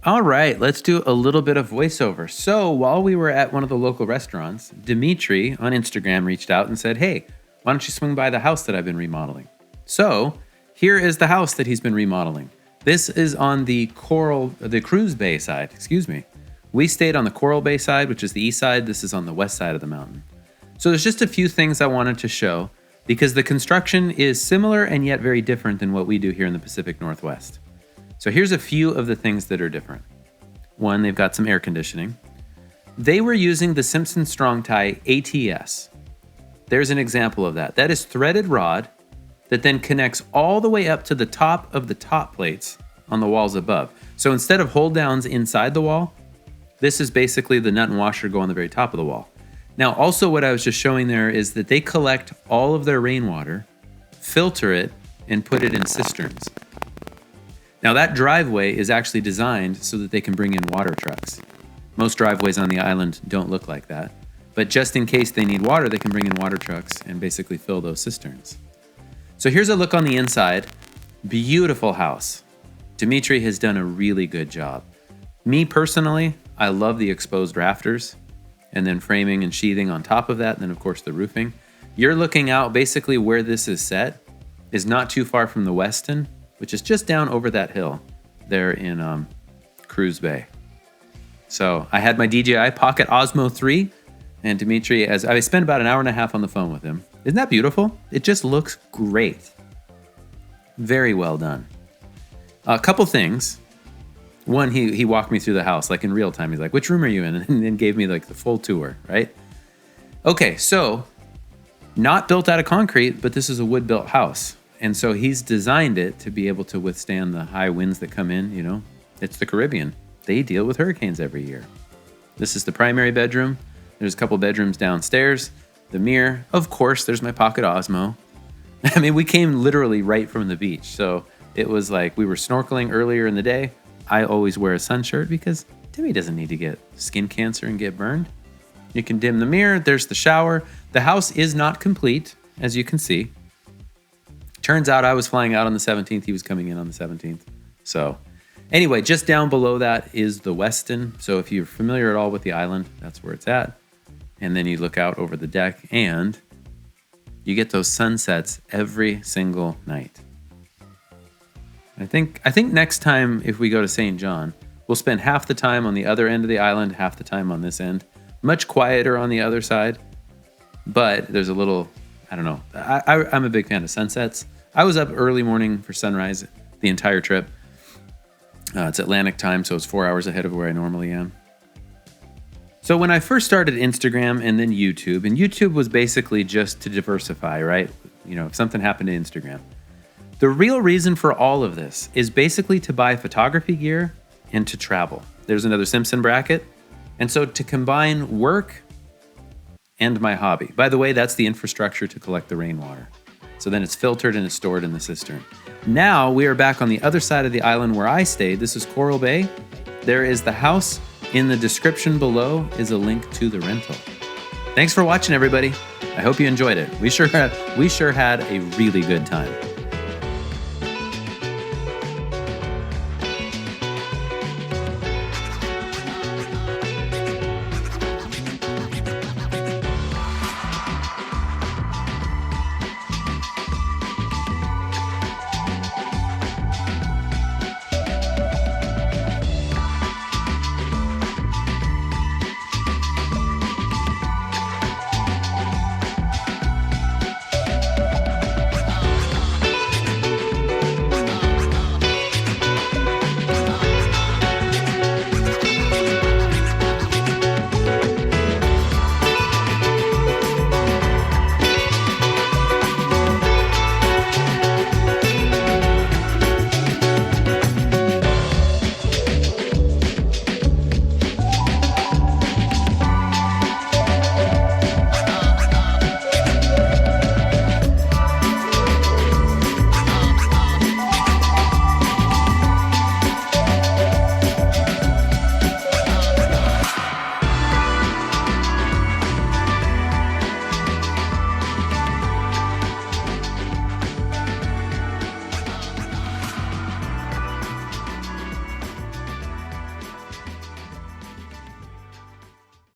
All right, let's do a little bit of voiceover. So while we were at one of the local restaurants, Dmitriy on Instagram reached out and said, hey, why don't you swing by the house that I've been remodeling? So here is the house that he's been remodeling. This is on the Cruise Bay side, We stayed on the Coral Bay side, which is the east side. This is on the west side of the mountain. So there's just a few things I wanted to show because the construction is similar and yet very different than what we do here in the Pacific Northwest. So here's a few of the things that are different. One, they've got some air conditioning. They were using the Simpson Strong Tie ATS. There's an example of that. That is threaded rod that then connects all the way up to the top of the top plates on the walls above. So instead of hold downs inside the wall, this is basically the nut and washer go on the very top of the wall. Now, also what I was just showing there is that they collect all of their rainwater, filter it, and put it in cisterns. Now that driveway is actually designed so that they can bring in water trucks. Most driveways on the island don't look like that, but just in case they need water, they can bring in water trucks and basically fill those cisterns. So here's a look on the inside. Beautiful house. Dmitriy has done a really good job. Me personally, I love the exposed rafters and then framing and sheathing on top of that, and then of course the roofing. You're looking out basically where this is set is not too far from the Westin, which is just down over that hill there in Cruise Bay. So I had my DJI Pocket Osmo 3 and Dmitriy, as I spent about an hour and a half on the phone with him. Isn't that beautiful? It just looks great. Very well done. A couple things. One, he walked me through the house like in real time. He's like, which room are you in? And then gave me like the full tour, right? Okay, so not built out of concrete, but this is a wood-built house. And so he's designed it to be able to withstand the high winds that come in, It's the Caribbean. They deal with hurricanes every year. This is the primary bedroom. There's a couple bedrooms downstairs. The mirror. Of course, there's my Pocket Osmo. I mean, we came literally right from the beach. So it was like we were snorkeling earlier in the day. I always wear a sun shirt because Timmy doesn't need to get skin cancer and get burned. You can dim the mirror. There's the shower. The house is not complete, as you can see. Turns out I was flying out on the 17th. He was coming in on the 17th. So anyway, just down below that is the Westin. So if you're familiar at all with the island, that's where it's at. And then you look out over the deck and you get those sunsets every single night. I think next time if we go to St. John, we'll spend half the time on the other end of the island, half the time on this end. Much quieter on the other side, but there's a little, I don't know. I'm a big fan of sunsets. I was up early morning for sunrise the entire trip. It's Atlantic time, so it's 4 hours ahead of where I normally am. So when I first started Instagram and then YouTube, and YouTube was basically just to diversify, right? If something happened to Instagram. The real reason for all of this is basically to buy photography gear and to travel. There's another Simpson bracket. And so to combine work and my hobby. By the way, that's the infrastructure to collect the rainwater. So then it's filtered and it's stored in the cistern. Now we are back on the other side of the island where I stayed. This is Coral Bay. There is the house. In the description below is a link to the rental. Thanks for watching, everybody. I hope you enjoyed it. We sure had a really good time.